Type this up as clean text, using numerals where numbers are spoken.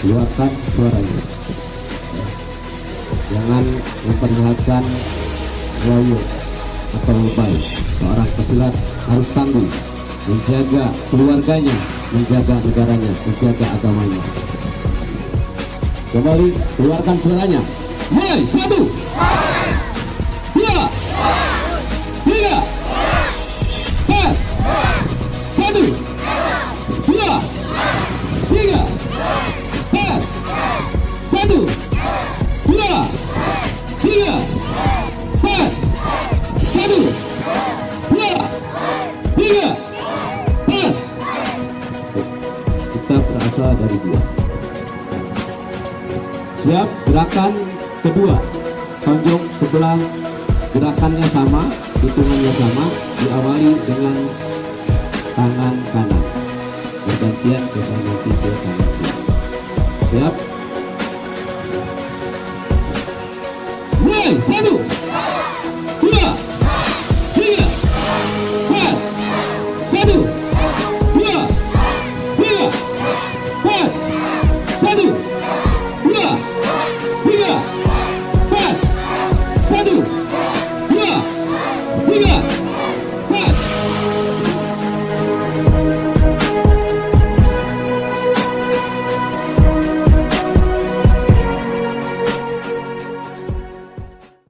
keluarkan suaranya. Jangan memperlihatkan loyo atau lebay. Seorang pesilat harus tangguh, menjaga keluarganya, menjaga negaranya, menjaga agamanya. Kembali keluarkan suaranya. Mulai 1, 2, 3, 4, 1, 2, 3, 4, 1, 2, 3, 4, 1, 2, 3, 4. Kita berasal dari 2. Siap, gerakan kedua. Tonjok sebelah, gerakannya sama, hitungannya sama, diawali dengan tangan kanan. Bergantian ke kanan kiri, kanan kiri. Siap. Mulai 1,